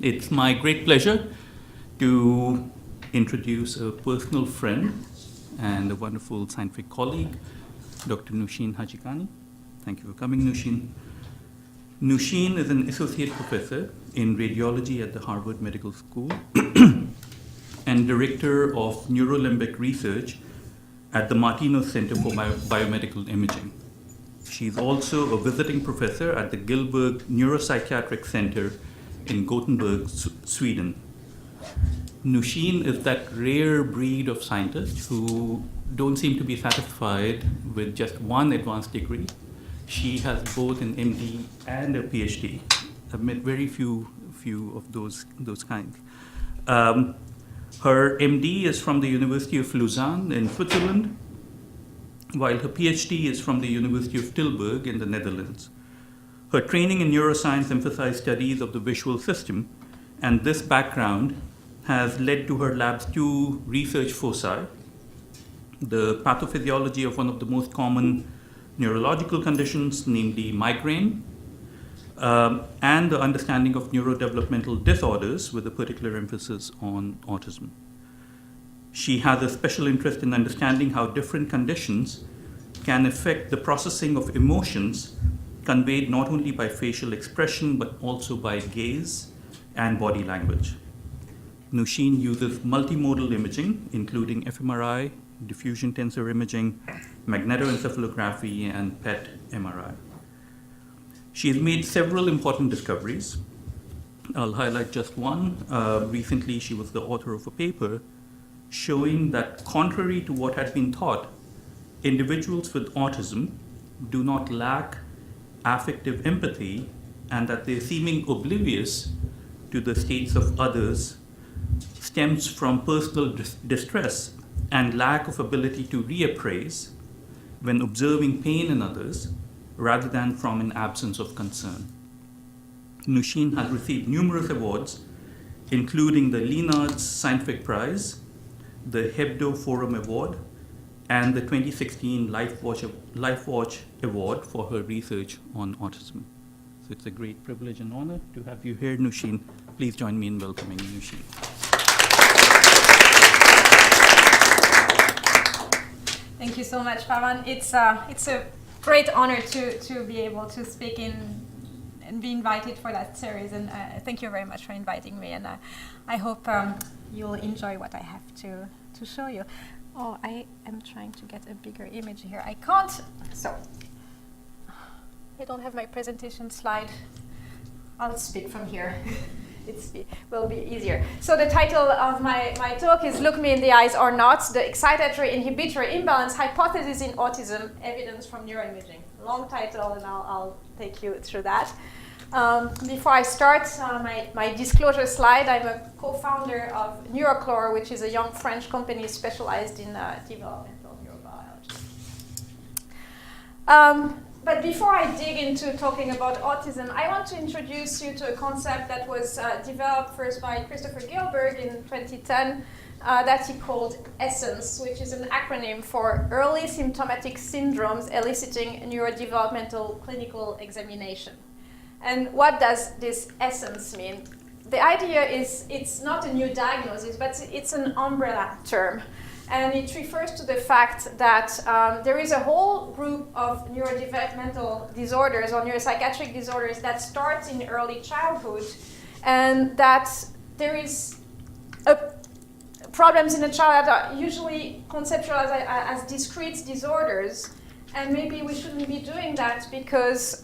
It's my great pleasure to introduce a personal friend and a wonderful scientific colleague, Dr. Nouchine Hadjikhani. Thank you for coming, Nouchine. Nouchine is an associate professor in radiology at the Harvard Medical School and director of neurolimbic research at the Martinez Center for Biomedical Imaging. She's also a visiting professor at the Gilberg Neuropsychiatric Center in Gothenburg, Sweden. Nouchine is that rare breed of scientists who don't seem to be satisfied with just one advanced degree. She has both an MD and a Ph.D. I've met very few of those kinds. Her MD is from the University of Lausanne in Switzerland, while her Ph.D. is from the University of Tilburg in the Netherlands. Her training in neuroscience emphasized studies of the visual system, and this background has led to her lab's two research foci: the pathophysiology of one of the most common neurological conditions, namely migraine, and the understanding of neurodevelopmental disorders with a particular emphasis on autism. She has a special interest in understanding how different conditions can affect the processing of emotions conveyed not only by facial expression but also by gaze and body language. Nouchine uses multimodal imaging, including fMRI, diffusion tensor imaging, magnetoencephalography, and PET MRI. She has made several important discoveries. I'll highlight just one. Recently, she was the author of a paper showing that, contrary to what had been thought, individuals with autism do not lack affective empathy, and that their seeming oblivious to the states of others stems from personal distress and lack of ability to reappraise when observing pain in others, rather than from an absence of concern. Nouchine has received numerous awards, including the Lennard's Scientific Prize, the Hebdo Forum Award, and the 2016 LifeWatch Award for her research on autism. So it's a great privilege and honor to have you here, Nouchine. Please join me in welcoming Nouchine. Thank you so much, Pavan. It's a great honor to be able to speak in and be invited for that series. And thank you very much for inviting me. And I hope you'll enjoy what I have to show you. Oh, I am trying to get a bigger image here. I can't, so I don't have my presentation slide. I'll speak from here. It will be easier. So the title of my talk is Look Me in the Eyes or Not, the Excitatory Inhibitory Imbalance Hypothesis in Autism, Evidence from Neuroimaging. Long title, and I'll take you through that. Before I start, my disclosure slide, I'm a co-founder of Neuroclore, which is a young French company specialized in developmental neurobiology. But before I dig into talking about autism, I want to introduce you to a concept that was developed first by Christopher Gilberg in 2010 that he called ESSENCE, which is an acronym for Early Symptomatic Syndromes Eliciting Neurodevelopmental Clinical Examination. And what does this ESSENCE mean? The idea is it's not a new diagnosis, but it's an umbrella term. And it refers to the fact that there is a whole group of neurodevelopmental disorders or neuropsychiatric disorders that start in early childhood, and that there is problems in the child that are usually conceptualized as discrete disorders. And maybe we shouldn't be doing that because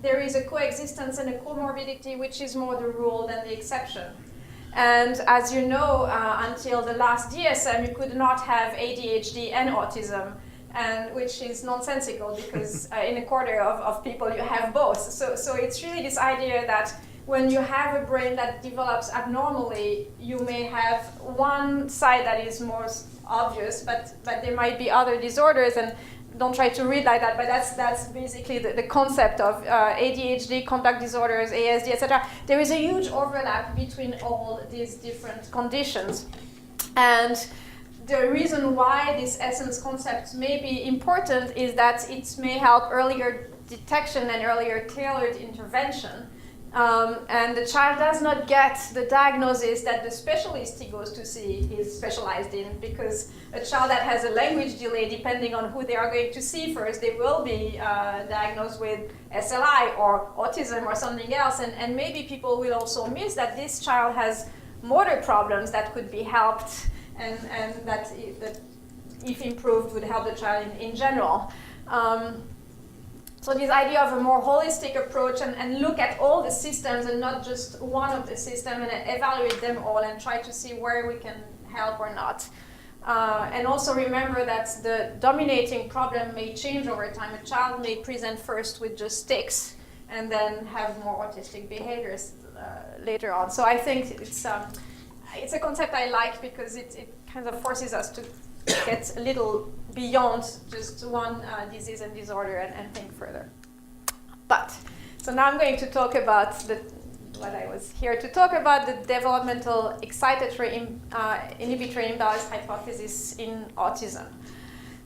there is a coexistence and a comorbidity which is more the rule than the exception. And as you know, until the last DSM, you could not have ADHD and autism, and which is nonsensical because in a quarter of people you have both. So it's really this idea that when you have a brain that develops abnormally, you may have one side that is more obvious, but there might be other disorders. And don't try to read like that, but that's basically the concept of ADHD, conduct disorders, ASD, etc. There is a huge overlap between all these different conditions. And the reason why this ESSENCE concept may be important is that it may help earlier detection and earlier tailored intervention. And the child does not get the diagnosis that the specialist he goes to see is specialized in, because a child that has a language delay, depending on who they are going to see first, they will be diagnosed with SLI or autism or something else. And maybe people will also miss that this child has motor problems that could be helped, and that if improved would help the child in general. So this idea of a more holistic approach and look at all the systems and not just one of the systems, and evaluate them all and try to see where we can help or not. And also remember that the dominating problem may change over time. A child may present first with just tics and then have more autistic behaviors later on. So I think it's a concept I like, because it kind of forces us to get a little beyond just one disease and disorder and think further. So now I'm going to talk about what I was here to talk about, the developmental excitatory inhibitory imbalance hypothesis in autism.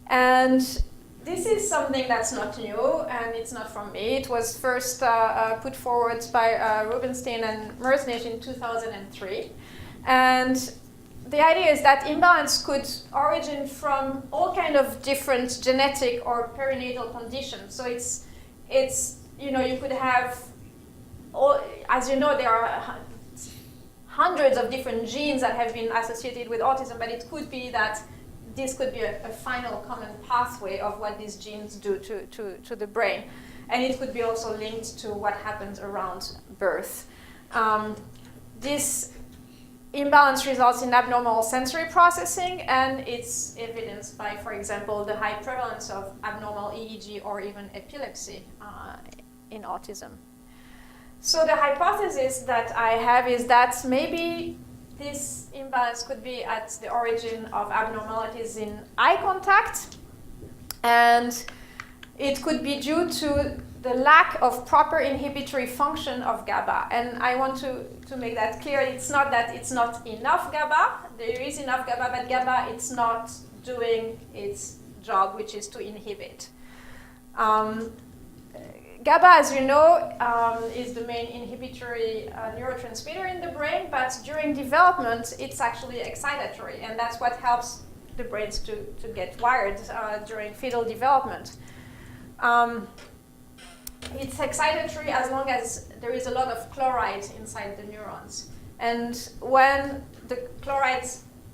And this is something that's not new, and it's not from me. It was first put forward by Rubinstein and Mersnich in 2003. And the idea is that imbalance could origin from all kind of different genetic or perinatal conditions. So it's you could have, as you know, there are hundreds of different genes that have been associated with autism, but it could be that this could be a final common pathway of what these genes do to the brain. And it could be also linked to what happens around birth. This imbalance results in abnormal sensory processing, and it's evidenced by, for example, the high prevalence of abnormal EEG or even epilepsy in autism. So the hypothesis that I have is that maybe this imbalance could be at the origin of abnormalities in eye contact, and it could be due to the lack of proper inhibitory function of GABA. And I want to make that clear. It's not that it's not enough GABA. There is enough GABA, but GABA, it's not doing its job, which is to inhibit. GABA, as you know, is the main inhibitory neurotransmitter in the brain, but during development, it's actually excitatory, and that's what helps the brains to get wired during fetal development. It's excitatory as long as there is a lot of chloride inside the neurons. And when the chloride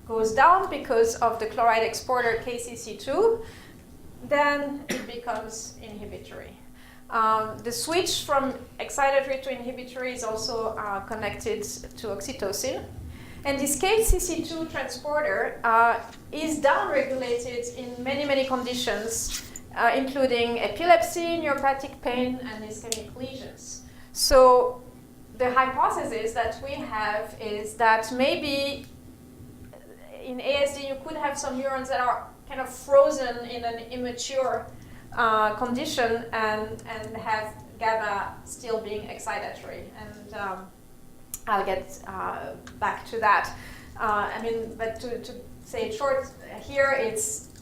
goes down because of the chloride exporter KCC2, then it becomes inhibitory. The switch from excitatory to inhibitory is also connected to oxytocin. And this KCC2 transporter is downregulated in many, many conditions, including epilepsy, neuropathic pain, and ischemic lesions. So the hypothesis that we have is that maybe in ASD you could have some neurons that are kind of frozen in an immature condition and have GABA still being excitatory. And I'll get back to that. But to say it short here,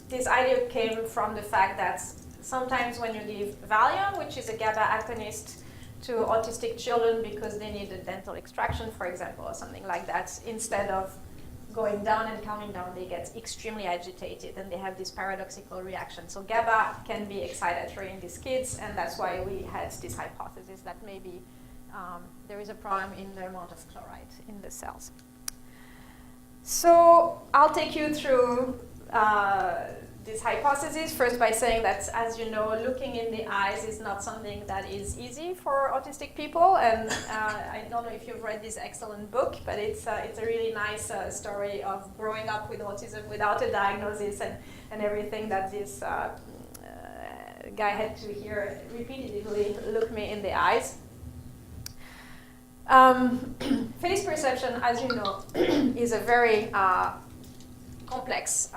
this idea came from the fact that sometimes when you give Valium, which is a GABA agonist, to autistic children because they need a dental extraction, for example, or something like that, instead of going down and calming down, they get extremely agitated and they have this paradoxical reaction. So GABA can be excitatory in these kids, and that's why we had this hypothesis that maybe there is a problem in the amount of chloride in the cells. So I'll take you through this hypothesis, first by saying that, as you know, looking in the eyes is not something that is easy for autistic people. And I don't know if you've read this excellent book, but it's a really nice story of growing up with autism without a diagnosis and everything that this guy had to hear repeatedly, look me in the eyes. Face perception, as you know, is a very complex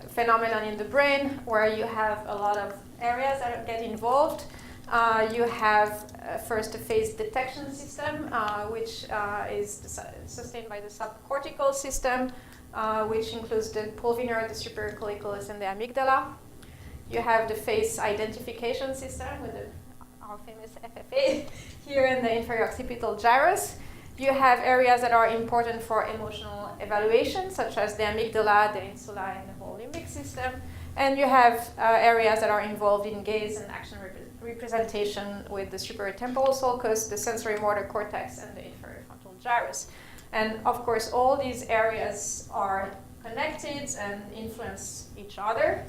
phenomenon in the brain where you have a lot of areas that get involved. You have first a face detection system, which is sustained by the subcortical system, which includes the pulvinar, the superior colliculus, and the amygdala. You have the face identification system with the our famous FFA, here in the inferior occipital gyrus. You have areas that are important for emotional evaluation, such as the amygdala, the insula, and the whole limbic system. And you have areas that are involved in gaze and action representation with the superior temporal sulcus, the sensory motor cortex, and the inferior frontal gyrus. And of course, all these areas are connected and influence each other.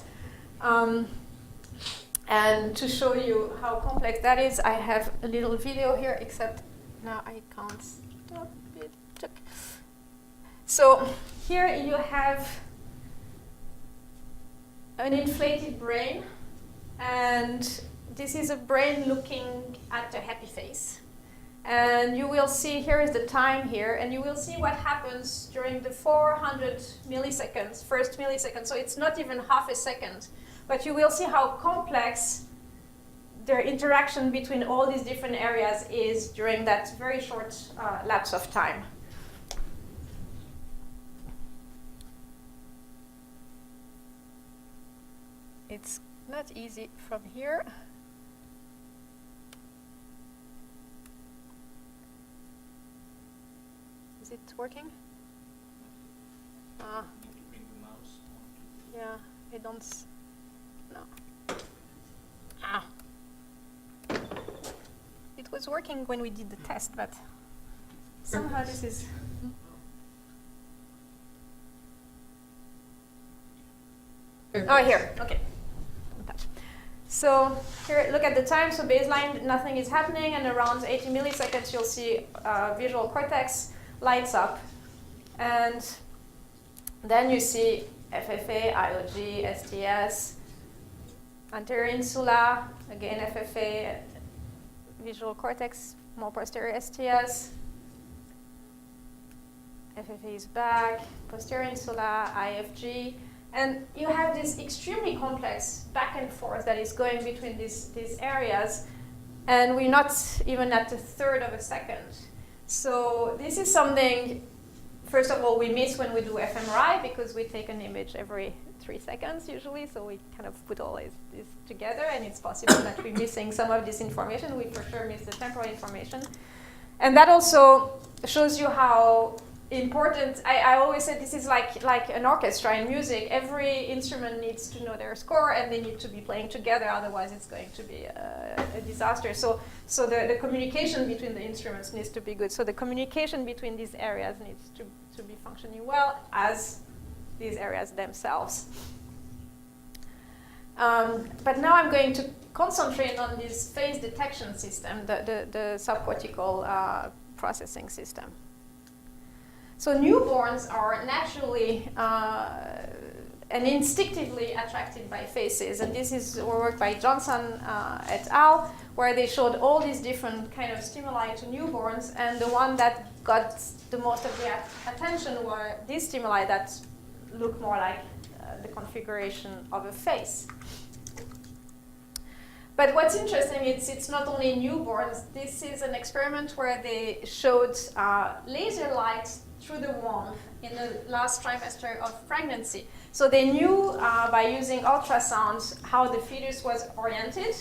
And to show you how complex that is, I have a little video here, except now I can't stop it. So here you have an inflated brain, and this is a brain looking at a happy face. And you will see, here is the time here, and you will see what happens during the 400 milliseconds, first millisecond, so it's not even half a second. But you will see how complex the interaction between all these different areas is during that very short lapse of time. It's not easy from here. Is it working? Yeah, I don't. No. It was working when we did the test, but somehow this is. Oh, here. Okay. So here, look at the time. So baseline, nothing is happening, and around 80 milliseconds, you'll see visual cortex lights up, and then you see FFA, IOG, STS, anterior insula, again FFA, visual cortex, more posterior STS, FFA is back, posterior insula, IFG, and you have this extremely complex back and forth that is going between these areas, and we're not even at a third of a second. So this is something, first of all, we miss when we do fMRI because we take an image every 3 seconds usually, so we kind of put all this together, and it's possible that we're missing some of this information. We for sure miss the temporal information. And that also shows you how important, I always say this is like an orchestra in music. Every instrument needs to know their score, and they need to be playing together, otherwise it's going to be a disaster. So the communication between the instruments needs to be good. So the communication between these areas needs to be functioning well as these areas themselves. But now I'm going to concentrate on this phase detection system, the subcortical processing system. So newborns are naturally and instinctively attracted by faces, and this is work by Johnson et al., where they showed all these different kind of stimuli to newborns, and the one that got the most of the attention were these stimuli that look more like the configuration of a face. But what's interesting is it's not only newborns. This is an experiment where they showed laser light through the womb in the last trimester of pregnancy. So they knew by using ultrasound how the fetus was oriented,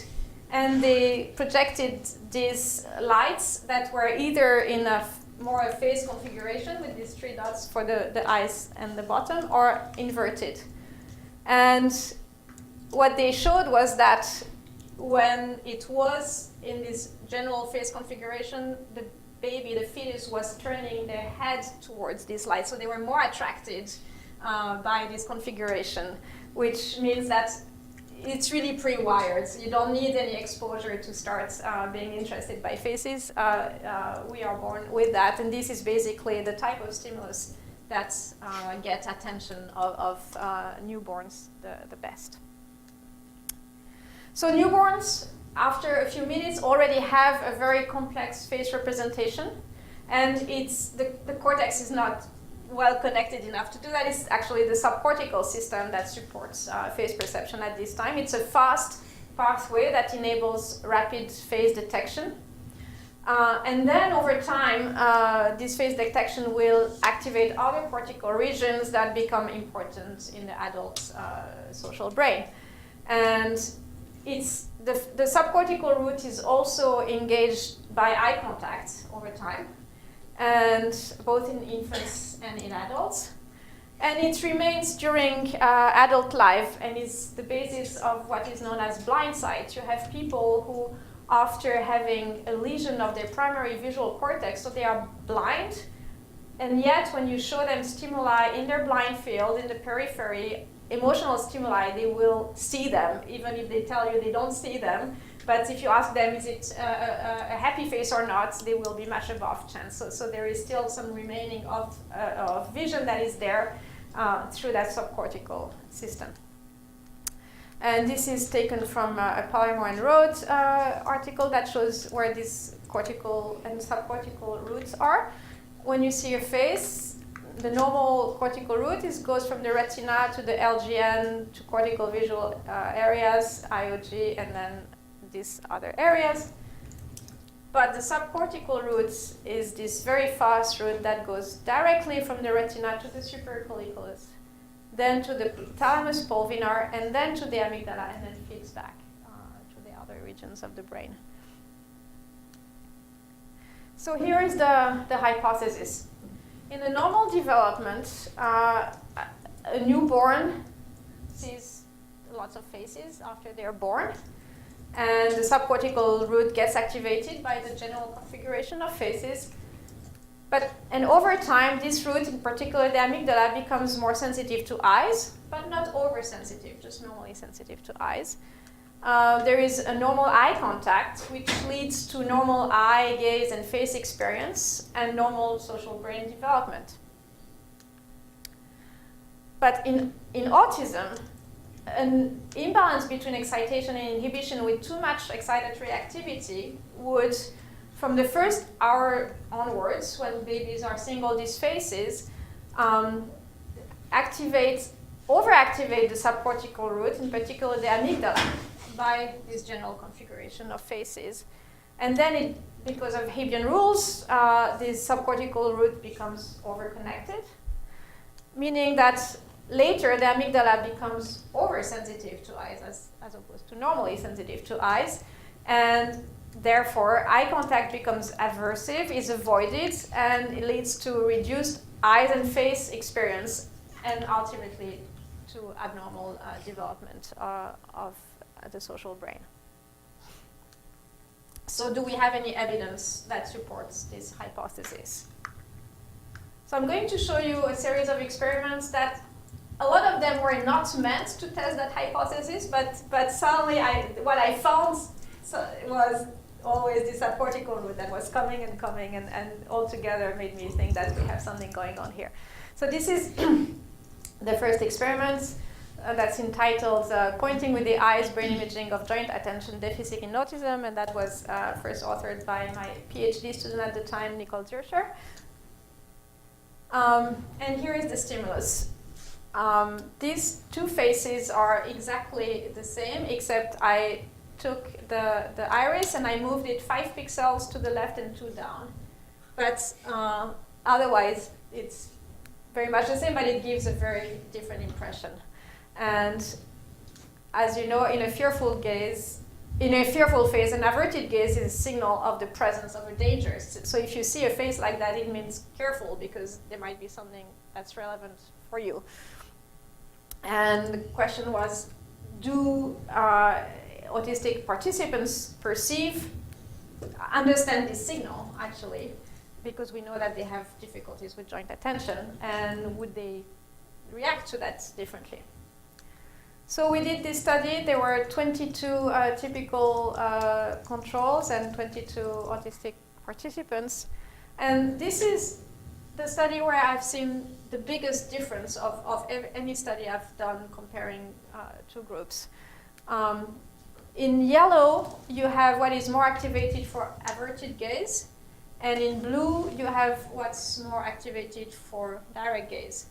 and they projected these lights that were either in a more face configuration with these 3 dots for the eyes and the bottom, or inverted. And what they showed was that when it was in this general face configuration, the baby, the fetus, was turning their head towards these lights. So they were more attracted by this configuration, which means that it's really pre-wired. So you don't need any exposure to start being interested by faces. We are born with that, and this is basically the type of stimulus that gets attention of newborns the best. So newborns, after a few minutes, already have a very complex face representation, and the cortex is not well connected enough to do that. It's actually the subcortical system that supports face perception at this time. It's a fast pathway that enables rapid face detection. And then over time, this face detection will activate other cortical regions that become important in the adult social brain. And it's the subcortical root is also engaged by eye contact over time, and both in infants and in adults. And it remains during adult life and is the basis of what is known as blind sight. You have people who, after having a lesion of their primary visual cortex, so they are blind, and yet when you show them stimuli in their blind field, in the periphery, emotional stimuli, they will see them, even if they tell you they don't see them. But if you ask them, is it a happy face or not, they will be much above chance. So there is still some remaining of vision that is there through that subcortical system. And this is taken from a Palermo and Rhodes article that shows where these cortical and subcortical roots are. When you see a face, the normal cortical root goes from the retina to the LGN to cortical visual areas, IOG, and then these other areas. But the subcortical root is this very fast root that goes directly from the retina to the supracolliculus, then to the thalamus pulvinar, and then to the amygdala, and then feeds back to the other regions of the brain. So here is the hypothesis. In the normal development, a newborn sees lots of faces after they're born, and the subcortical root gets activated by the general configuration of faces. And over time, this root, in particular the amygdala, becomes more sensitive to eyes, but not oversensitive, just normally sensitive to eyes. There is a normal eye contact, which leads to normal eye, gaze, and face experience, and normal social brain development. But in autism, an imbalance between excitation and inhibition with too much excitatory activity would, from the first hour onwards, when babies are seeing all these faces, overactivate the subcortical root, in particular the amygdala, by this general configuration of faces. And then, because of Hebbian rules, this subcortical root becomes overconnected, meaning that later the amygdala becomes oversensitive to eyes as opposed to normally sensitive to eyes, and therefore eye contact becomes aversive, is avoided, and it leads to reduced eyes and face experience, and ultimately to abnormal development of the social brain. So do we have any evidence that supports this hypothesis? So I'm going to show you a series of experiments that a lot of them were not meant to test that hypothesis, but suddenly what I found was always this subcortical root that was coming and altogether made me think that we have something going on here. So this is the first experiment that's entitled Pointing with the Eyes, Brain Imaging of Joint Attention Deficit in Autism, and that was first authored by my Ph.D. student at the time, Nicole Zürcher. And here is the stimulus. These two faces are exactly the same, except I took the iris and I moved it 5 pixels to the left and 2 down. But otherwise, it's very much the same, but it gives a very different impression. And as you know, in a fearful face, an averted gaze is a signal of the presence of a danger. So if you see a face like that, it means careful, because there might be something that's relevant for you. And the question was, do autistic participants understand this signal, actually? Because we know that they have difficulties with joint attention, and would they react to that differently? So we did this study. There were 22 typical controls and 22 autistic participants. And this is the study where I've seen the biggest difference of any study I've done comparing two groups. In yellow, you have what is more activated for averted gaze, and in blue, you have what's more activated for direct gaze.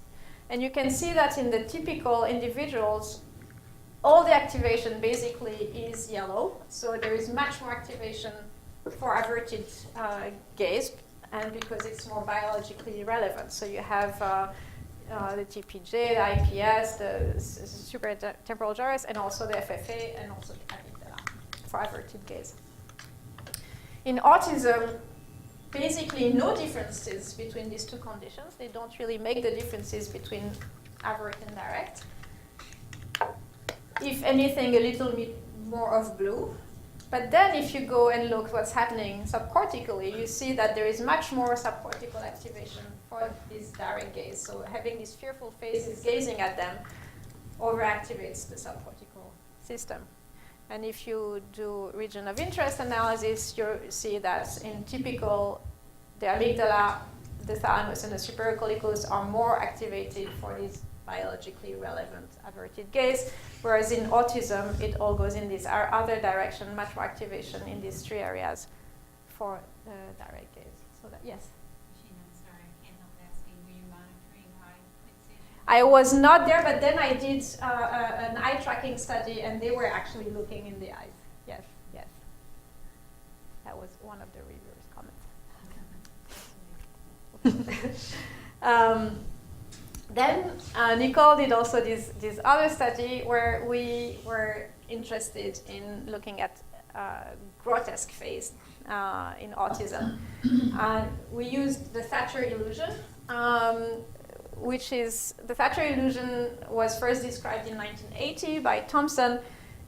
And you can see that in the typical individuals, all the activation basically is yellow, so there is much more activation for averted gaze, and because it's more biologically relevant. So you have the TPJ, the IPS, the supratemporal gyrus, and also the FFA, and also the amygdala. for averted gaze. In autism, basically no differences between these two conditions. They don't really make the differences between avert and direct. If anything, a little bit more of blue. But then if you go and look what's happening subcortically, you see that there is much more subcortical activation for this direct gaze. So having these fearful faces gazing at them overactivates the subcortical system. And if you do region of interest analysis, you see that in typical, the amygdala, the thalamus, and the superior collicles are more activated for this biologically relevant averted gaze, whereas in autism, it all goes in this other direction, much more activation in these three areas for the direct gaze. So that, yes? I'm sorry, I can't help asking, were you monitoring eye fixation? I was not there, but then I did an eye tracking study, and they were actually looking in the eyes. Yes, yes. That was one of the reviewers' comments. Then Nicole did also this other study where we were interested in looking at grotesque face in autism. We used the Thatcher illusion, which is, the Thatcher illusion was first described in 1980 by Thompson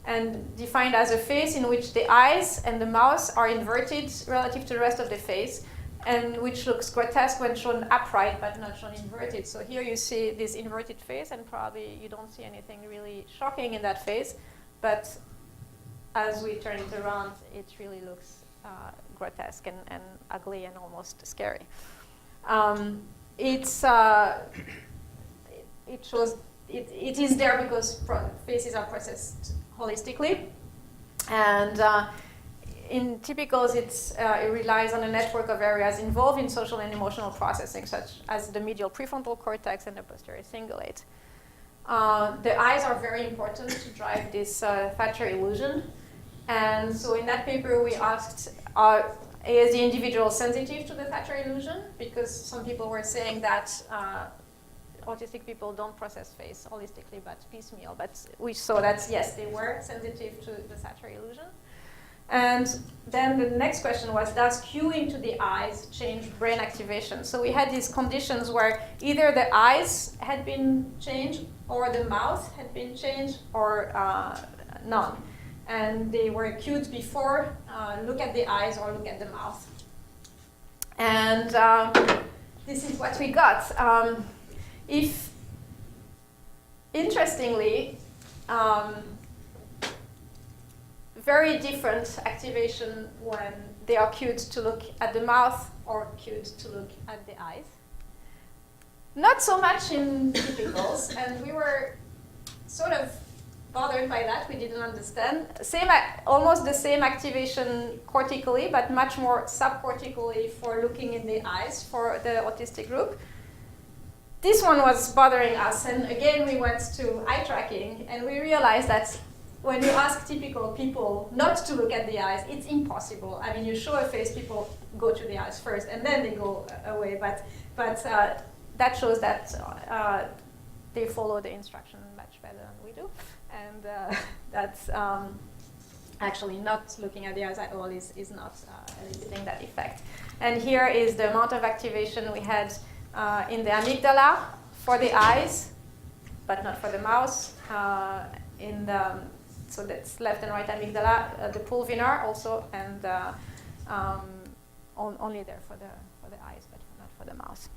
and defined as a face in which the eyes and the mouth are inverted relative to the rest of the face, and which looks grotesque when shown upright but not shown inverted. So here you see this inverted face, and probably you don't see anything really shocking in that face, but as we turn it around, it really looks grotesque and ugly and almost scary. It shows, it is there because faces are processed holistically, and in typicals, it relies on a network of areas involved in social and emotional processing, such as the medial prefrontal cortex and the posterior cingulate. The eyes are very important to drive this Thatcher illusion. And so in that paper, we asked, is the individual sensitive to the Thatcher illusion? Because some people were saying that autistic people don't process face holistically, but piecemeal. But we saw that, yes, they were sensitive to the Thatcher illusion. And then the next question was, does cueing to the eyes change brain activation? So we had these conditions where either the eyes had been changed, or the mouth had been changed, or none. And they were cued before, look at the eyes or look at the mouth. And this is what we got. If, interestingly, very different activation when they are cued to look at the mouth or cued to look at the eyes. Not so much in typicals, and we were sort of bothered by that. We didn't understand. Almost the same activation cortically, but much more subcortically for looking in the eyes for the autistic group. This one was bothering us, and again we went to eye tracking, and we realized that when you ask typical people not to look at the eyes, it's impossible. I mean, you show a face, people go to the eyes first, and then they go away. But that shows that they follow the instruction much better than we do. And that's actually not looking at the eyes at all is not eliciting that effect. And here is the amount of activation we had in the amygdala for the eyes, but not for the mouth. So that's left and right amygdala, the pulvinar also, and only there for the eyes, but not for the mouth.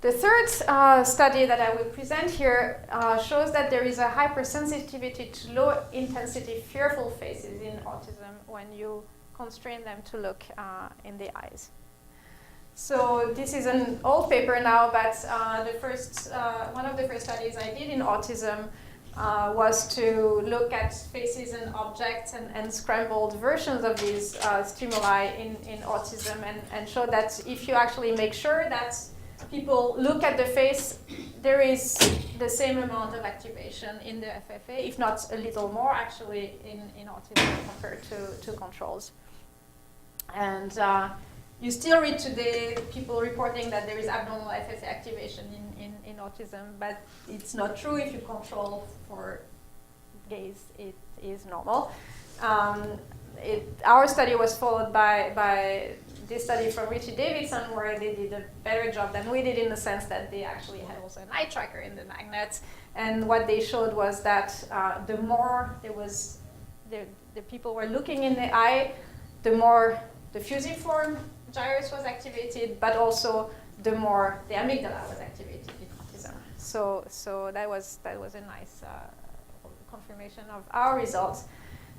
The third study that I will present here shows that there is a hypersensitivity to low-intensity fearful faces in autism when you constrain them to look in the eyes. So this is an old paper now, but one of the first studies I did in autism was to look at faces and objects and scrambled versions of these stimuli in autism, and show that if you actually make sure that people look at the face, there is the same amount of activation in the FFA, if not a little more actually in autism compared to controls. And you still read today people reporting that there is abnormal FFA activation in autism, but it's not true if you control for gaze, it is normal. Our study was followed by this study from Richie Davidson, where they did a better job than we did, in the sense that they actually had also an eye tracker in the magnet. And what they showed was that the more there was, the people were looking in the eye, the more the fusiform gyrus was activated, but also the more the amygdala was activated in autism. So that was a nice confirmation of our results.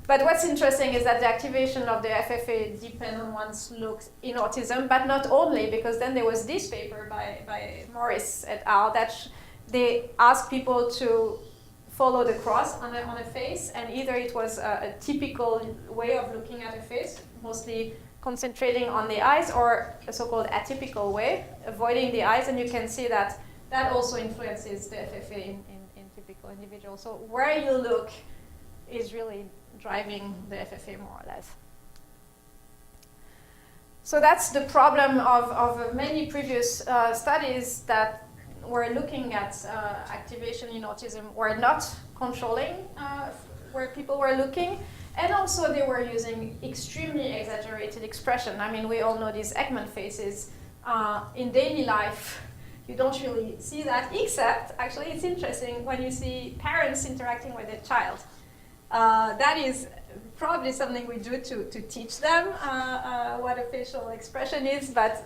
But what's interesting is that the activation of the FFA depends on one's looks in autism, but not only, because then there was this paper by Morris et al. That they asked people to follow the cross on a face, and either it was a typical way of looking at a face, mostly concentrating on the eyes, or a so-called atypical way, avoiding the eyes, and you can see that that also influences the FFA in typical individuals. So where you look is really driving the FFA more or less. So that's the problem of many previous studies that were looking at activation in autism, were not controlling where people were looking, and also they were using extremely exaggerated expression. I mean, we all know these Ekman faces. In daily life, you don't really see that, except, actually it's interesting, when you see parents interacting with their child. That is probably something we do to teach them what a facial expression is, but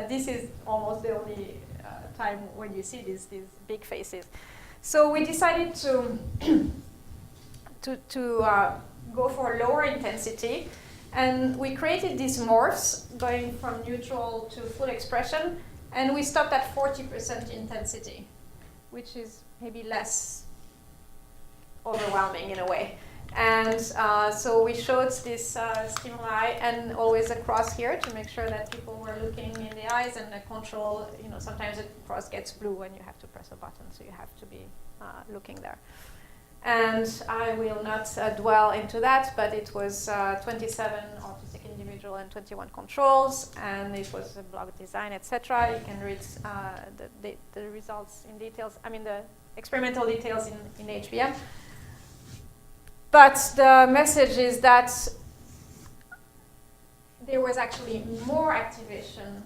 this is almost the only time when you see these big faces. So we decided to go for lower intensity, and we created these morphs going from neutral to full expression, and we stopped at 40% intensity, which is maybe less overwhelming in a way. And so we showed this stimuli, and always a cross here to make sure that people were looking in the eyes, and the control, sometimes the cross gets blue when you have to press a button, so you have to be looking there. And I will not dwell into that, but it was 27 autistic individuals and 21 controls, and it was a blog design, etc. You can read the results in details, the experimental details in HBM. But the message is that there was actually more activation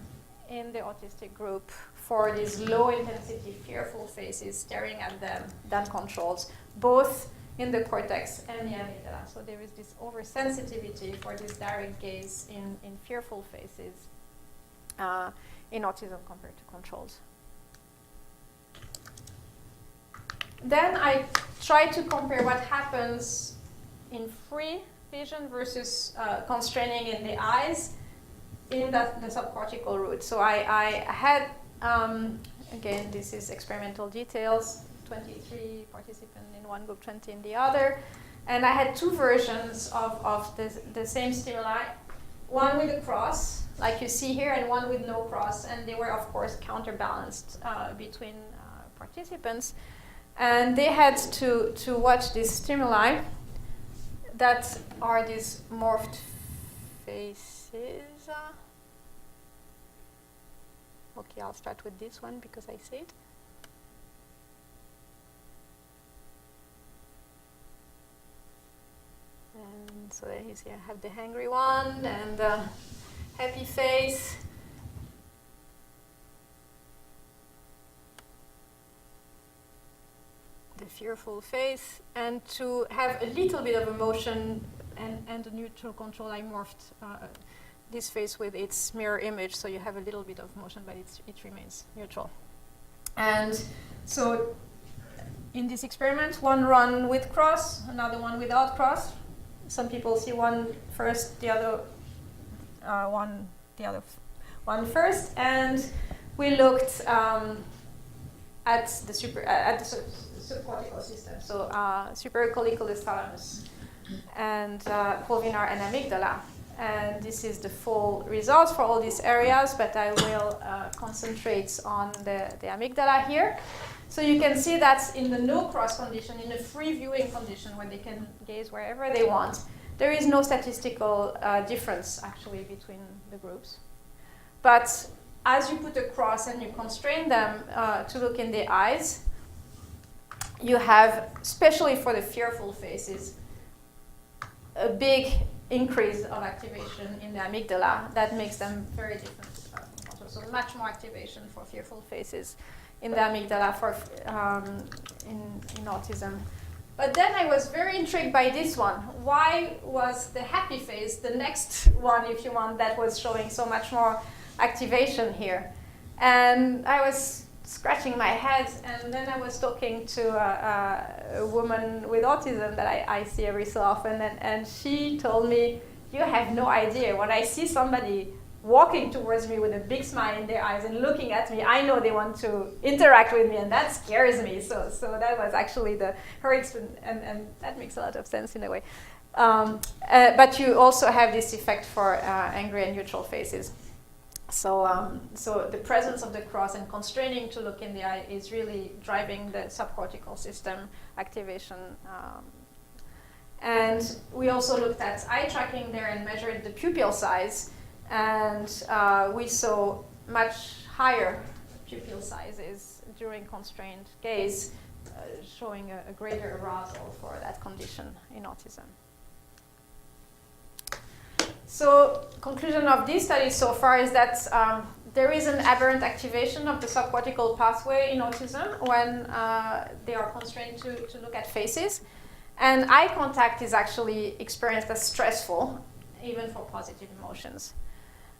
in the autistic group for these low-intensity, fearful faces staring at them than controls, both in the cortex and the amygdala. So there is this oversensitivity for this direct gaze in fearful faces in autism compared to controls. Then I try to compare what happens in free vision versus constraining in the eyes in the subcortical route. So I had, again, this is experimental details, 23 participants in one group, 20 in the other. And I had two versions of the same stimuli, one with a cross, like you see here, and one with no cross. And they were, of course, counterbalanced between participants. And they had to watch these stimuli that are these morphed faces. Okay, I'll start with this one because I see it. And so there you see I have the hangry one and the happy face. The fearful face, and to have a little bit of emotion and the neutral control, I morphed this face with its mirror image, so you have a little bit of motion, but it remains neutral. And so in this experiment, one run with cross, another one without cross. Some people see one first, the other one first, and we looked at the subcortical system, so supracolliculus thalamus, and pulvinar and amygdala. And this is the full results for all these areas, but I will concentrate on the amygdala here. So you can see that in the no cross condition, in the free viewing condition where they can gaze wherever they want, there is no statistical difference actually between the groups. But as you put a cross and you constrain them to look in the eyes, you have, especially for the fearful faces, a big increase of activation in the amygdala that makes them very different. So much more activation for fearful faces in the amygdala in autism. But then I was very intrigued by this one. Why was the happy face the next one, if you want, that was showing so much more activation here? And I was scratching my head, and then I was talking to a woman with autism that I see every so often, and she told me, you have no idea. When I see somebody walking towards me with a big smile in their eyes and looking at me, I know they want to interact with me, and that scares me. So that was actually her experience, and that makes a lot of sense in a way. But you also have this effect for angry and neutral faces. So the presence of the cross and constraining to look in the eye is really driving the subcortical system activation. And we also looked at eye tracking there and measured the pupil size, and we saw much higher pupil sizes during constrained gaze, showing a greater arousal for that condition in autism. So, conclusion of this study so far is that there is an aberrant activation of the subcortical pathway in autism when they are constrained to look at faces. And eye contact is actually experienced as stressful, even for positive emotions.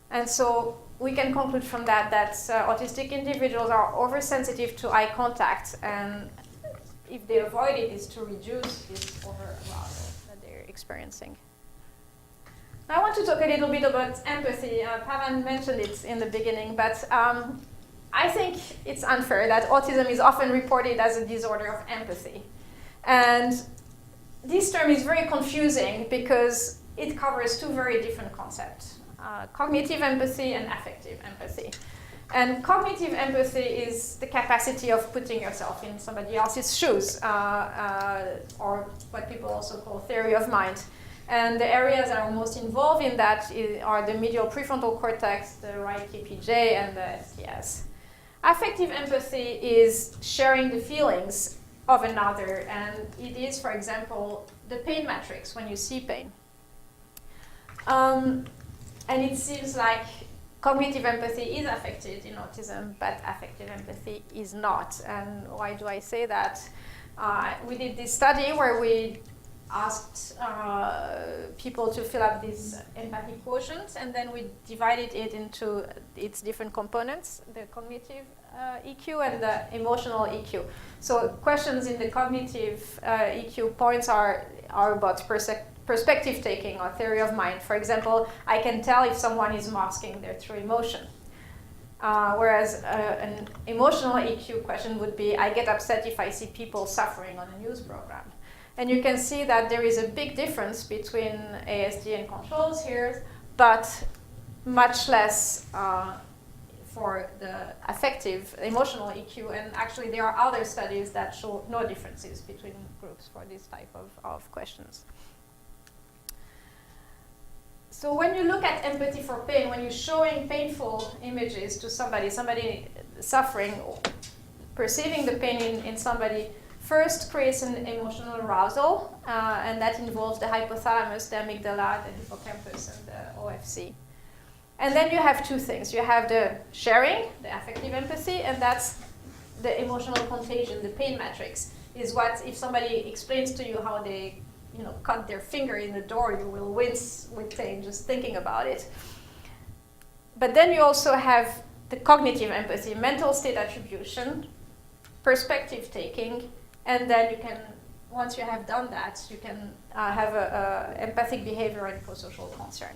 And so we can conclude from that autistic individuals are oversensitive to eye contact, and if they avoid it, is to reduce this over-arousal that they're experiencing. I want to talk a little bit about empathy. Pavan mentioned it in the beginning, but I think it's unfair that autism is often reported as a disorder of empathy. And this term is very confusing because it covers two very different concepts, cognitive empathy and affective empathy. And cognitive empathy is the capacity of putting yourself in somebody else's shoes, or what people also call theory of mind. And the areas that are most involved in that are the medial prefrontal cortex, the right KPJ, and the STS. Affective empathy is sharing the feelings of another, and it is, for example, the pain matrix when you see pain. And it seems like cognitive empathy is affected in autism, but affective empathy is not. And why do I say that? We did this study where we asked people to fill up these empathy quotients, and then we divided it into its different components, the cognitive EQ and the emotional EQ. So questions in the cognitive EQ points are about perspective taking or theory of mind. For example, I can tell if someone is masking their true emotion. Whereas an emotional EQ question would be, I get upset if I see people suffering on a news program. And you can see that there is a big difference between ASD and controls here, but much less for the affective, emotional EQ. And actually, there are other studies that show no differences between groups for this type of questions. So when you look at empathy for pain, when you're showing painful images to somebody suffering, perceiving the pain in somebody, first creates an emotional arousal, and that involves the hypothalamus, the amygdala, the hippocampus, and the OFC. And then you have two things. You have the sharing, the affective empathy, and that's the emotional contagion, the pain matrix, is what if somebody explains to you how they cut their finger in the door, you will wince with pain just thinking about it. But then you also have the cognitive empathy, mental state attribution, perspective taking, and then you can, once you have done that, you can have a empathic behavior and prosocial concern.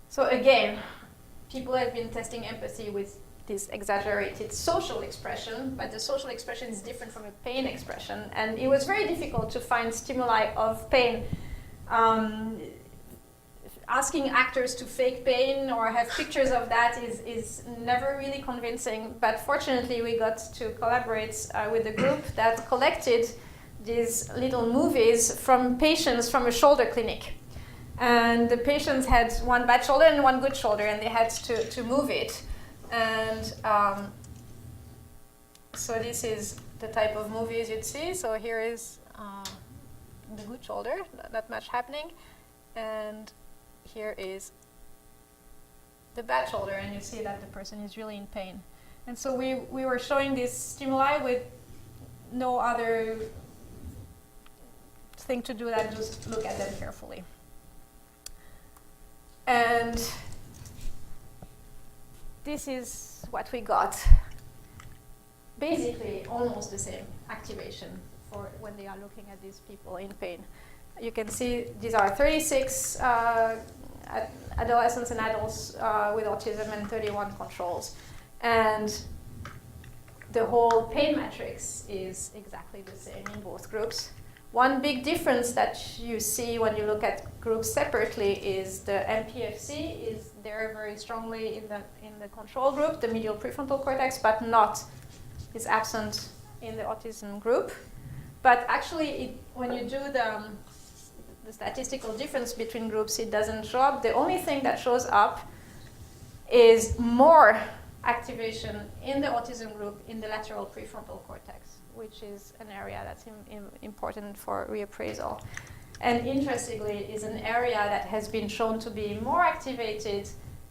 So again, people have been testing empathy with this exaggerated social expression, but the social expression is different from a pain expression. And it was very difficult to find stimuli of pain. Asking actors to fake pain or have pictures of that is never really convincing. But fortunately, we got to collaborate with a group that collected these little movies from patients from a shoulder clinic. And the patients had one bad shoulder and one good shoulder, and they had to move it. And So this is the type of movies you'd see. So here is the good shoulder, not much happening. And here is the bad shoulder, and you see that the person is really in pain. And so we were showing this stimuli with no other thing to do than just look at them carefully. And this is what we got. Basically, almost the same activation for when they are looking at these people in pain. You can see these are 36 adolescents and adults with autism and 31 controls. And the whole pain matrix is exactly the same in both groups. One big difference that you see when you look at groups separately is the MPFC is there very strongly in the control group, the medial prefrontal cortex, but is absent in the autism group. But actually, when you do the statistical difference between groups, it doesn't show up. The only thing that shows up is more activation in the autism group in the lateral prefrontal cortex, which is an area that's important for reappraisal. And interestingly, is an area that has been shown to be more activated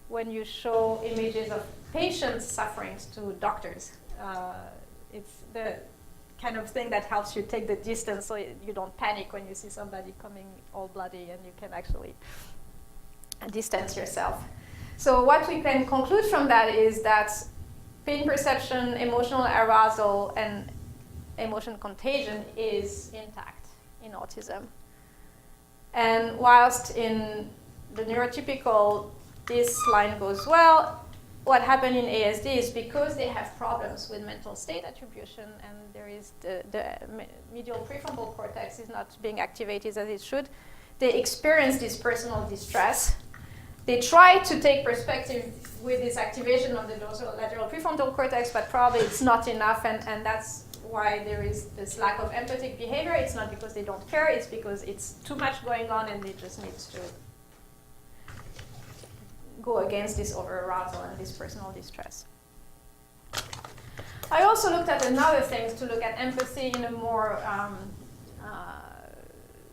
when you show images of patients' sufferings to doctors. It's the kind of thing that helps you take the distance so you don't panic when you see somebody coming all bloody, and you can actually distance yourself. So what we can conclude from that is that pain perception, emotional arousal, and emotion contagion is intact in autism. And whilst in the neurotypical this line goes well, what happened in ASD is because they have problems with mental state attribution, and there is the medial prefrontal cortex is not being activated as it should, they experience this personal distress. They try to take perspective with this activation of the dorsolateral prefrontal cortex, but probably it's not enough, and that's why there is this lack of empathic behavior. It's not because they don't care, it's because it's too much going on and they just need to go against this over-arousal and this personal distress. I also looked at another thing to look at empathy in a more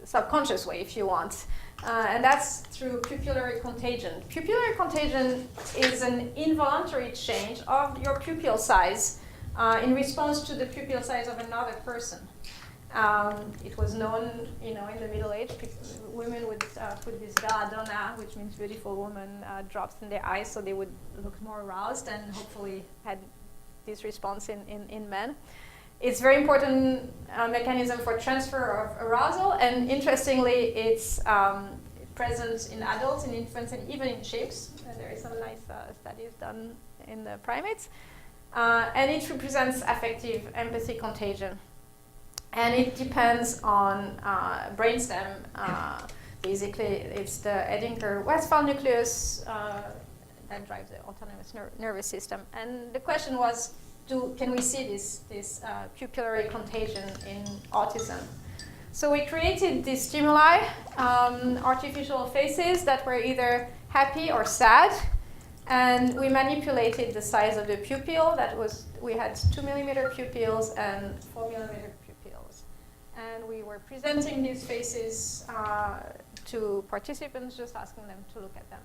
subconscious way, if you want. And that's through pupillary contagion. Pupillary contagion is an involuntary change of your pupil size in response to the pupil size of another person. It was known, in the Middle Age, women would put this belladonna, which means beautiful woman, drops in their eyes so they would look more aroused and hopefully had this response in men. It's a very important mechanism for transfer of arousal, and interestingly, it's present in adults, in infants, and even in chimps. There is some nice studies done in the primates. And it represents affective empathy contagion. And it depends on brainstem. Basically, it's the Edinger-Westphal nucleus that drives the autonomous nervous system. And the question was, can we see this pupillary contagion in autism? So we created these stimuli, artificial faces that were either happy or sad, and we manipulated the size of the pupil. We had 2 millimeter pupils and 4 millimeter pupils. And we were presenting these faces to participants, just asking them to look at them.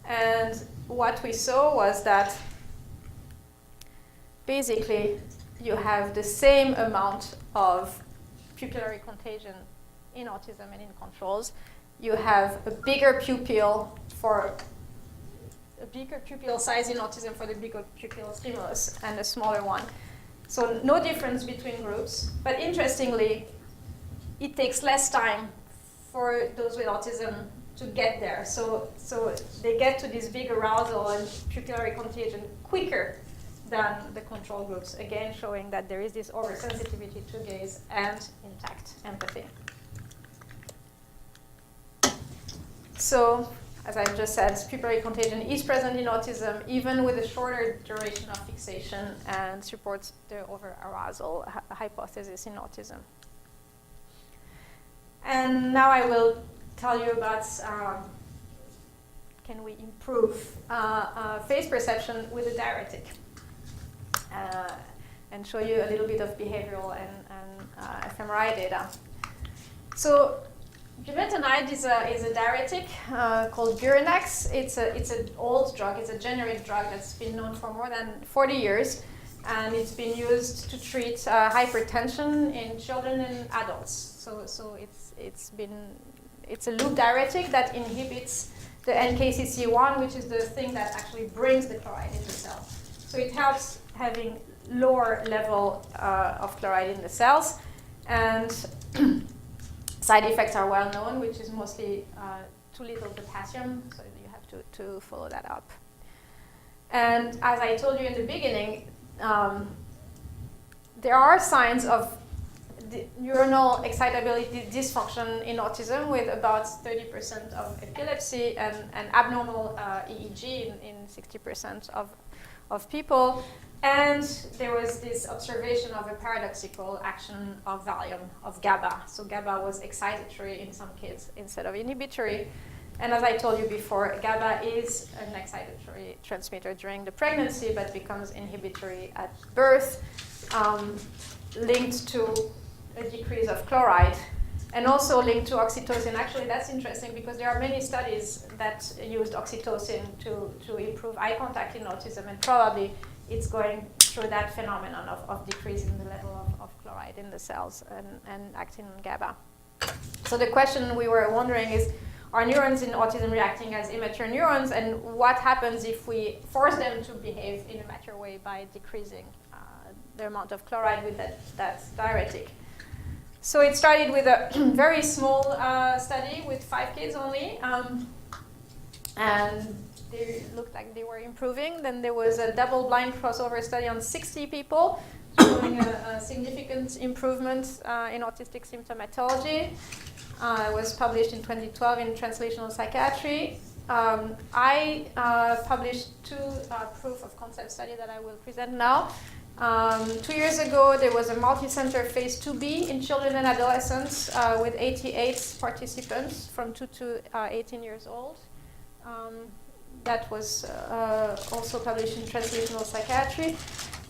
And what we saw was that basically you have the same amount of pupillary contagion in autism and in controls. You have a bigger pupil size in autism for the bigger pupil stimulus and a smaller one. So no difference between groups, but interestingly, it takes less time for those with autism to get there. So they get to this big arousal and pupillary contagion quicker than the control groups, again showing that there is this oversensitivity to gaze and intact empathy. So, as I just said, pupillary contagion is present in autism, even with a shorter duration of fixation, and supports the over-arousal hypothesis in autism. And now I will tell you about can we improve face perception with a diuretic. and show you a little bit of behavioral and fMRI data. So bumetanide is a diuretic called Burenax. It's an old drug. It's a generic drug that's been known for more than 40 years, and it's been used to treat hypertension in children and adults. So it's a loop diuretic that inhibits the NKCC1, which is the thing that actually brings the chloride in the cell. So it helps having lower level of chloride in the cells, and side effects are well known, which is mostly too little potassium, so you have to follow that up. And as I told you in the beginning, there are signs of neuronal excitability dysfunction in autism, with about 30% of epilepsy and abnormal EEG in 60% of people. And there was this observation of a paradoxical action of Valium, of GABA. So GABA was excitatory in some kids instead of inhibitory. And as I told you before, GABA is an excitatory transmitter during the pregnancy, but becomes inhibitory at birth, linked to a decrease of chloride, and also linked to oxytocin. Actually, that's interesting because there are many studies that used oxytocin to improve eye contact in autism, and probably it's going through that phenomenon of decreasing the level of chloride in the cells and acting on GABA. So the question we were wondering is, are neurons in autism reacting as immature neurons, and what happens if we force them to behave in a mature way by decreasing the amount of chloride with that diuretic? So it started with a very small study with 5 kids only, and they looked like they were improving. Then there was a double-blind crossover study on 60 people, showing a significant improvement in autistic symptomatology. It was published in 2012 in Translational Psychiatry. I published 2 proof of concept studies that I will present now. 2 years ago, there was a multi-center phase 2B in children and adolescents with 88 participants from 2 to 18 years old. That was also published in Translational Psychiatry.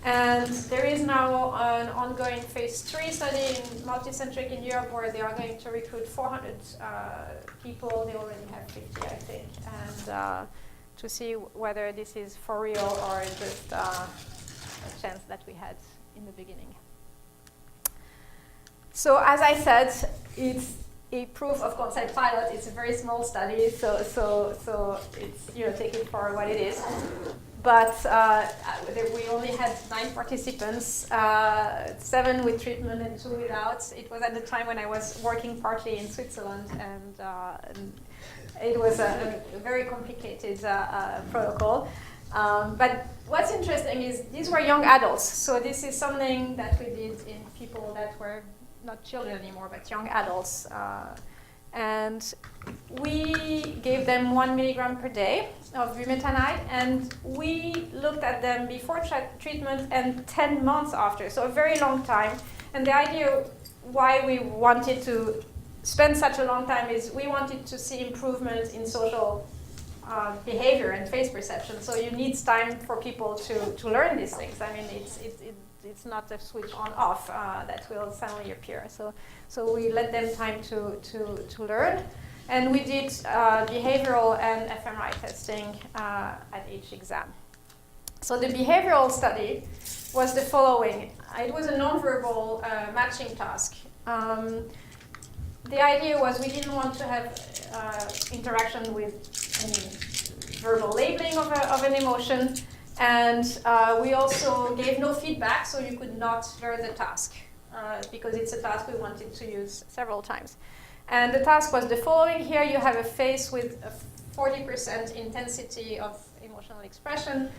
And there is now an ongoing phase 3 study in multicentric in Europe, where they are going to recruit 400 people. They already have 50, I think, and to see whether this is for real or just a chance that we had in the beginning. So as I said, it's a proof of concept pilot. It's a very small study, so it's, take it for what it is. But we only had 9 participants, 7 with treatment and 2 without. It was at the time when I was working partly in Switzerland, and it was a very complicated protocol. But what's interesting is these were young adults. So this is something that we did in people that were not children anymore, but young adults. And we gave them 1 milligram per day of bumetanide, and we looked at them before treatment and 10 months after, so a very long time. And the idea why we wanted to spend such a long time is we wanted to see improvement in social behavior and face perception. So you need time for people to learn these things. I mean, it's not a switch on/off that will suddenly appear. So we let them time to learn, and we did behavioral and fMRI testing at each exam. So the behavioral study was the following. It was a nonverbal matching task. The idea was we didn't want to have interaction with any verbal labeling of an emotion. And we also gave no feedback, so you could not learn the task, because it's a task we wanted to use several times. And the task was the following. Here you have a face with a 40% intensity of emotional expression,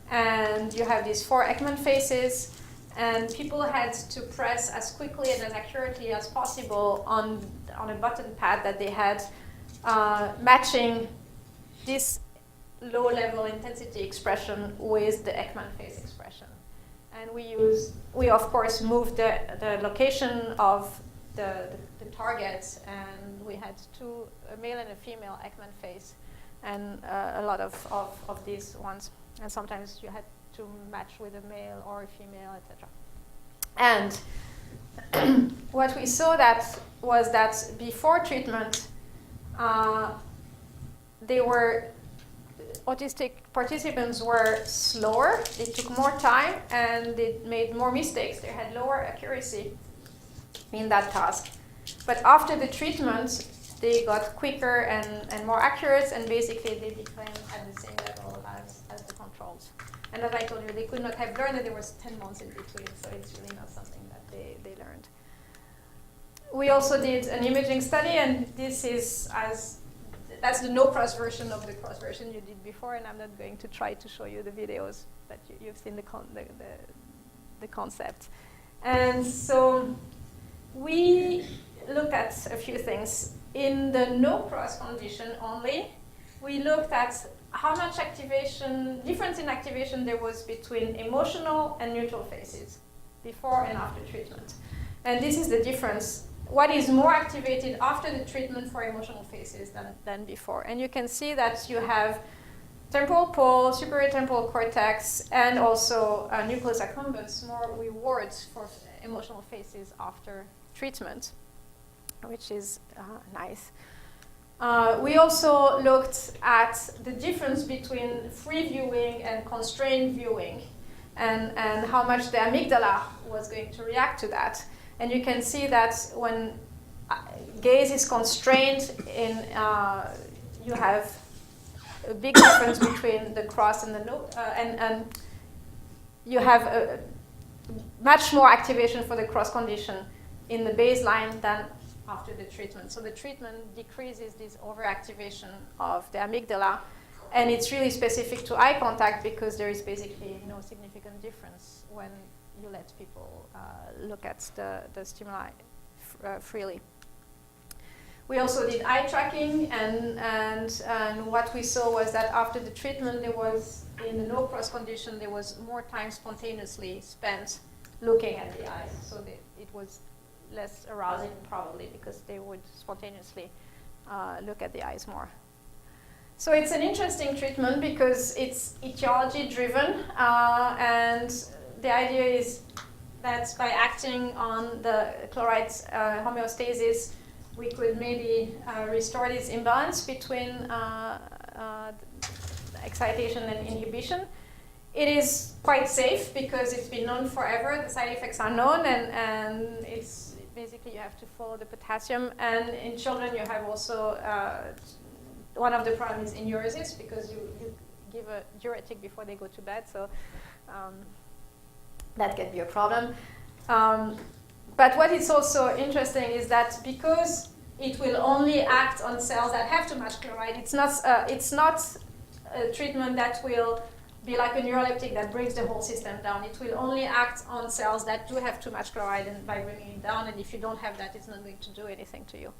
and you have these 4 Ekman faces, and people had to press as quickly and as accurately as possible on a button pad that they had, matching this low-level intensity expression with the Ekman face expression. And we of course moved the location of the targets, and we had 2, a male and a female Ekman face, and a lot of these ones. And sometimes you had to match with a male or a female, etc. And what we saw was that before treatment, autistic participants were slower, they took more time, and they made more mistakes. They had lower accuracy in that task. But after the treatment, they got quicker and more accurate, and basically they became at the same level as the controls. And as I told you, they could not have learned, and there was 10 months in between, so it's really not something that they learned. We also did an imaging study, and that's the no-cross version of the cross version you did before, and I'm not going to try to show you the videos, but you've seen the concept. And so we looked at a few things. In the no-cross condition only, we looked at how much difference in activation there was between emotional and neutral phases before and after treatment. And this is the difference. What is more activated after the treatment for emotional phases than before? And you can see that you have temporal pole, superior temporal cortex, and also nucleus accumbens, more rewards for emotional phases after treatment, which is nice. We also looked at the difference between free viewing and constrained viewing, and how much the amygdala was going to react to that. And you can see that when gaze is constrained, you have a big difference between the cross and the no, and you have a much more activation for the cross condition in the baseline than after the treatment. So the treatment decreases this overactivation of the amygdala, and it's really specific to eye contact because there is basically no significant difference when you let people look at the stimuli freely. We also did eye tracking, and what we saw was that after the treatment, there was, in the no-cross condition, there was more time spontaneously spent looking at the eyes. So it was less arousing probably because they would spontaneously look at the eyes more. So it's an interesting treatment because it's etiology driven, and the idea is that by acting on the chloride homeostasis, we could maybe restore this imbalance between excitation and inhibition. It is quite safe because it's been known forever. The side effects are known, and it's basically you have to follow the potassium. And in children, you have also one of the problems is enuresis because you give a diuretic before they go to bed, so that can be a problem. But what is also interesting is that because it will only act on cells that have too much chloride, it's not a treatment that will be like a neuroleptic that brings the whole system down. It will only act on cells that do have too much chloride and by bringing it down, and if you don't have that, it's not going to do anything to you.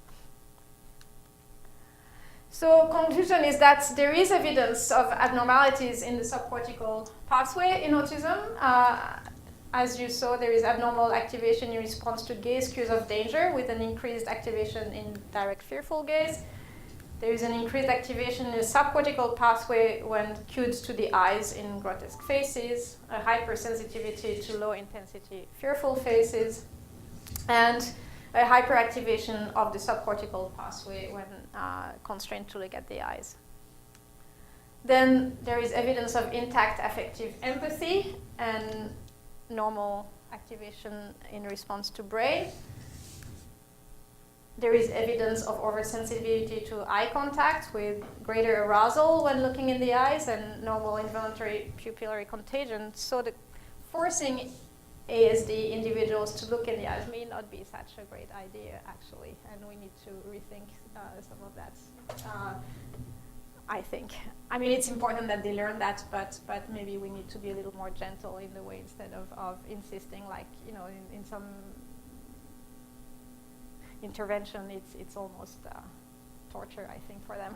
So conclusion is that there is evidence of abnormalities in the subcortical pathway in autism. As you saw, there is abnormal activation in response to gaze cues of danger with an increased activation in direct fearful gaze. There is an increased activation in the subcortical pathway when cued to the eyes in grotesque faces, a hypersensitivity to low-intensity fearful faces, and a hyperactivation of the subcortical pathway when constrained to look at the eyes. Then there is evidence of intact affective empathy and normal activation in response to brain. There is evidence of oversensitivity to eye contact with greater arousal when looking in the eyes and normal involuntary pupillary contagion. So the forcing ASD individuals to look in the eyes may not be such a great idea, actually, and we need to rethink some of that, I think. I mean, it's important that they learn that, but maybe we need to be a little more gentle in the way instead of insisting, like, you know, in some intervention, it's almost torture, I think, for them.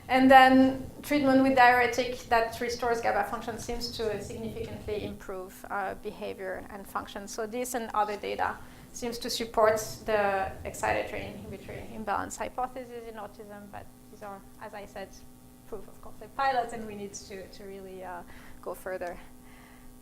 And then treatment with diuretic that restores GABA function seems to significantly improve behavior and function. So this and other data seems to support the excitatory inhibitory imbalance hypothesis in autism, but these are, as I said, proof of concept pilots, and we need to really go further.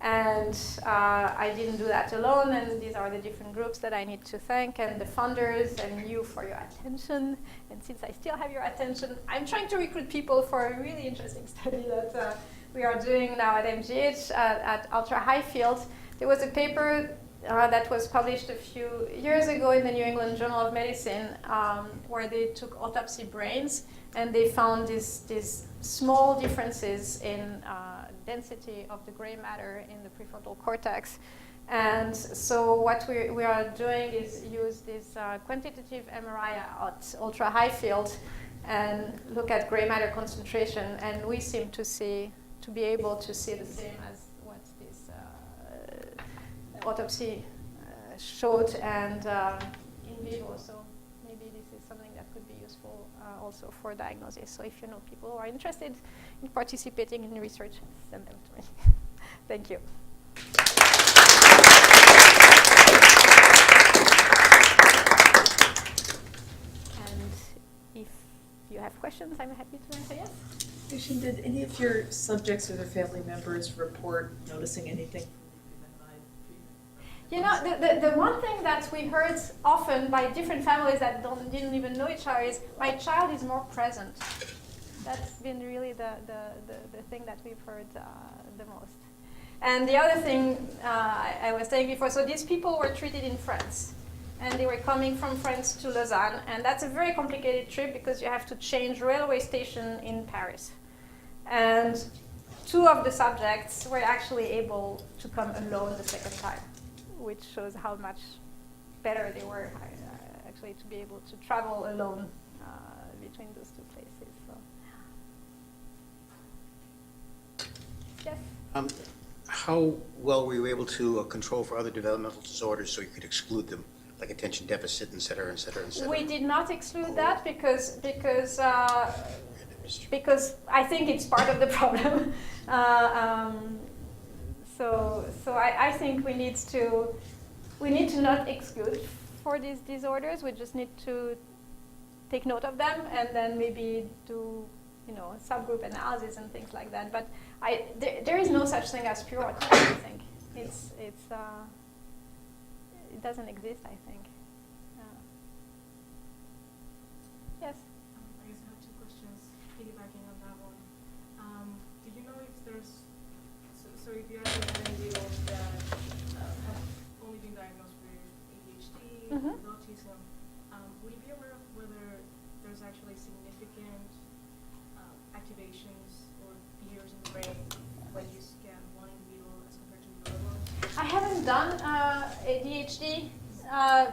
And I didn't do that alone, and these are the different groups that I need to thank, and the funders, and you for your attention. And since I still have your attention, I'm trying to recruit people for a really interesting study that we are doing now at MGH at ultra high field. There was a paper that was published a few years ago in the New England Journal of Medicine where they took autopsy brains and they found these small differences in density of the gray matter in the prefrontal cortex. And so what we are doing is use this quantitative MRI at ultra high field and look at gray matter concentration, and we seem to be able to see the same as what this autopsy showed and in vivo. So maybe this is something that could be useful also for diagnosis. So if you know people who are interested in participating in research, send them to me. Thank you. And if you have questions, I'm happy to answer. Yes? Nouchine, did any of your subjects or their family members report noticing anything from the treatment? You know, the one thing that we heard often by different families that didn't even know each other is, my child is more present. That's been really the thing that we've heard the most. And the other thing I was saying before, so these people were treated in France. And they were coming from France to Lausanne. And that's a very complicated trip because you have to change railway station in Paris. And 2 of the subjects were actually able to come alone the second time, which shows how much better they were actually to be able to travel alone between those 2 places. So. Yes? How well were you able to control for other developmental disorders so you could exclude them, like attention deficit, et cetera, et cetera, et cetera? We did not exclude that because I think it's part of the problem. So I think we need to not exclude for these disorders. We just need to take note of them and then maybe do subgroup analysis and things like that. But there is no such thing as pure autism, I think. It doesn't exist, I think. Yes? I guess I have 2 questions piggybacking on that one. Do you know if there's, so if you have an individual that have only been diagnosed with ADHD, with autism, would you be aware of whether there's actually significant activations or behaviors in the brain when you scan one individual as compared to the other one? I haven't done ADHD.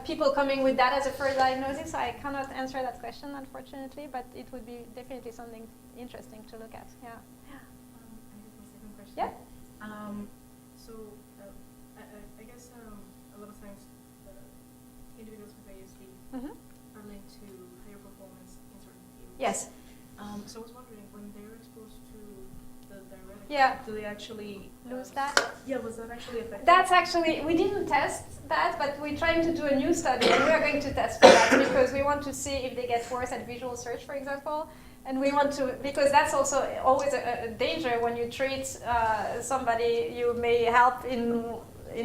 People coming with that as a first diagnosis, so I cannot answer that question, unfortunately, but it would be definitely something interesting to look at. Yeah. I have my second question. Yeah. So I guess a lot of times individuals with ASD are linked to higher performance in certain fields. Yes. So I was wondering, when they're exposed to the diuretic, Yeah. do they actually Lose that? Yeah, was that actually effective? That's actually, we didn't test that, but we're trying to do a new study, and we are going to test for that because we want to see if they get worse at visual search, for example. And we want to, because that's also always a danger when you treat somebody, you may help in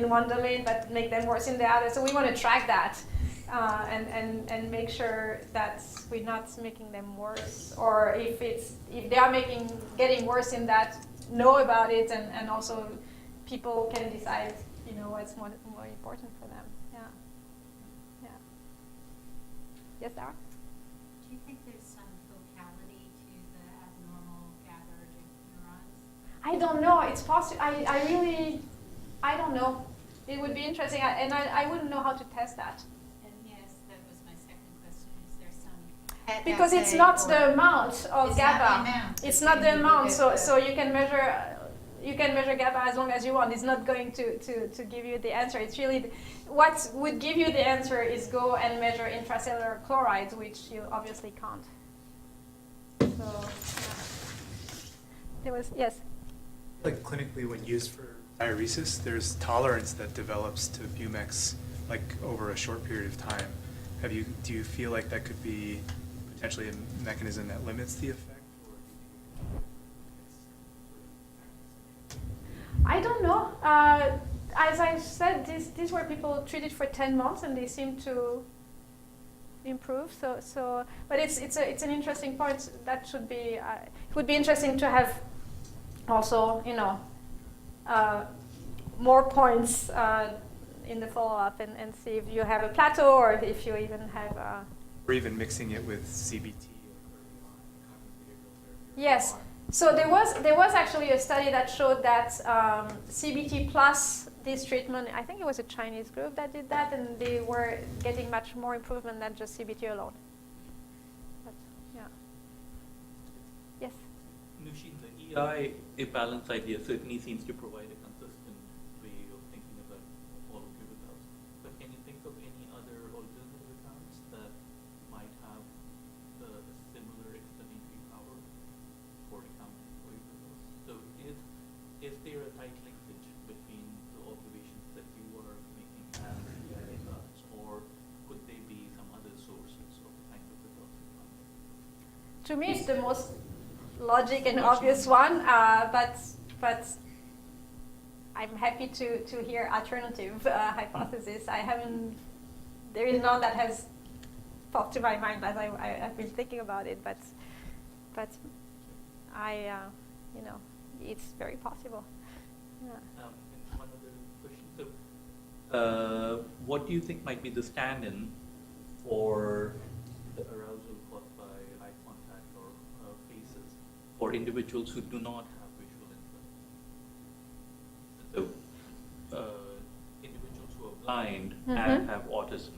one domain, but make them worse in the other. So we want to track that and make sure that we're not making them worse, or if they are getting worse in that, know about it, and also people can decide, what's more important for them. Yeah. Yes, Dara? Do you think there's some locality to the abnormal GABAergic neurons? I don't know. It's possible. I don't know. It would be interesting, and I wouldn't know how to test that. And yes, that was my second question. Is there some Because it's not the amount of It's GABA. not the amount. It's not the amount. So you can measure. You can measure GABA as long as you want. It's not going to give you the answer. It's really what would give you the answer is go and measure intracellular chlorides, which you obviously can't. So there was yes. Like clinically, when used for diuresis, there's tolerance that develops to Bumex like over a short period of time. Do you feel like that could be potentially a mechanism that limits the effect? I don't know. As I said, these were people treated for 10 months, and they seem to improve. But it's an interesting point. That should be. It would be interesting to have also, more points in the follow-up, and see if you have a plateau or if you even have. Or even mixing it with CBT or cognitive behavioral therapy. Yes. So there was actually a study that showed that CBT plus this treatment, I think it was a Chinese group that did that, and they were getting much more improvement than just CBT alone. But, yeah. Yes. Nouchine, the EI imbalance idea certainly seems to provide a consistent way of thinking about all of your results. But can you think of any other alternative accounts that might have a similar explanatory power for accounting for your results? So is there a tight linkage between the observations that you are making and the EI results, or could they be some other sources of the kind of results you're finding? To me, it's the most logic and obvious one, but I'm happy to hear alternative hypothesis. There is none that has popped to my mind as I've been thinking about it, but it's very possible. Yeah. And one other question. So, what do you think might be the stand-in for the arousal caused by eye contact or faces for individuals who do not have visual input? So, individuals who are blind and have autism,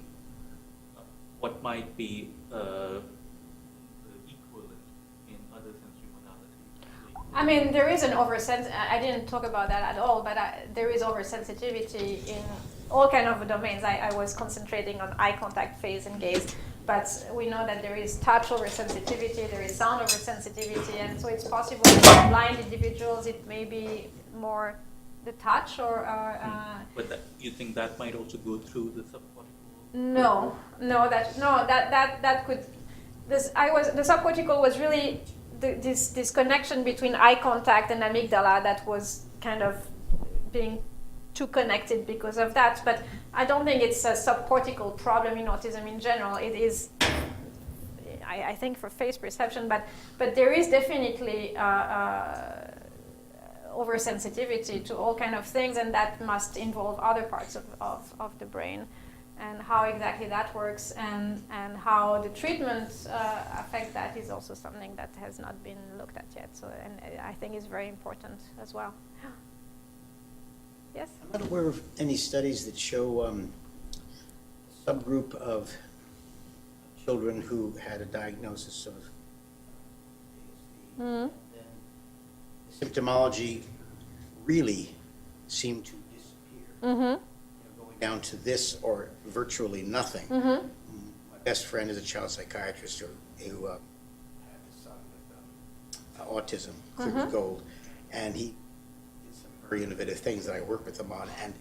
what might be the equivalent in other sensory modalities? I mean, there is an I didn't talk about that at all, but there is oversensitivity in all kind of domains. I was concentrating on eye contact, face, and gaze, but we know that there is touch oversensitivity, there is sound oversensitivity, and so it's possible that blind individuals, it may be more the touch or. But you think that might also go through the subcortical? No, that could. The subcortical was really this connection between eye contact and amygdala that was kind of being too connected because of that. But I don't think it's a subcortical problem in autism in general. It is, I think, for face perception, but there is definitely oversensitivity to all kind of things, and that must involve other parts of the brain. And how exactly that works and how the treatments affect that is also something that has not been looked at yet. So, and I think is very important as well. Yes? I'm not aware of any studies that show a subgroup of children who had a diagnosis of ASD. And then the symptomology really seemed to disappear. Going down to this or virtually nothing. My best friend is a child psychiatrist who had a son with autism, clear as gold, and he did some very innovative things that I work with him on, and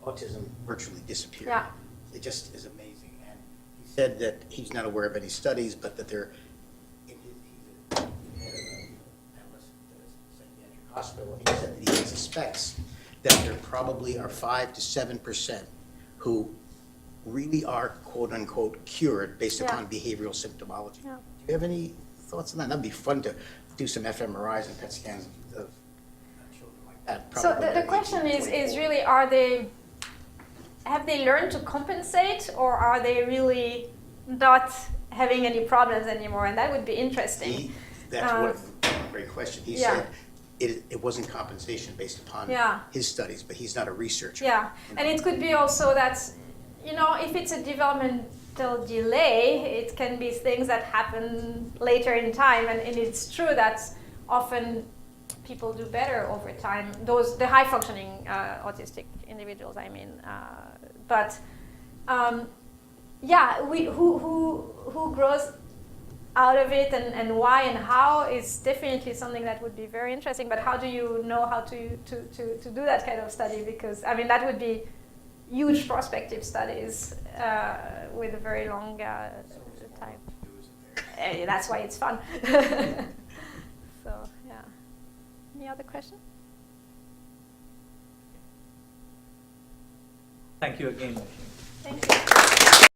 autism virtually disappeared. Yeah. It just is amazing. And he said that he's not aware of any studies, but that they're he's a analyst at a psychiatric hospital. He said that he suspects that there probably are 5 to 7% who really are quote unquote cured based upon behavioral symptomology. Yeah. Do you have any thoughts on that? That'd be fun to do some fMRIs and PET scans of children like that. So the question is really, have they learned to compensate, or are they really not having any problems anymore? And that would be interesting. That's a great question. He said it wasn't compensation based upon his studies, but he's not a researcher. Yeah, and it could be also that, if it's a developmental delay, it can be things that happen later in time, and it's true that often people do better over time. The high functioning autistic individuals, I mean, who grows out of it and why and how is definitely something that would be very interesting. But how do you know how to do that kind of study? Because I mean that would be huge prospective studies with a very long time. That's why it's fun. So yeah. Any other question? Thank you again. Thank you.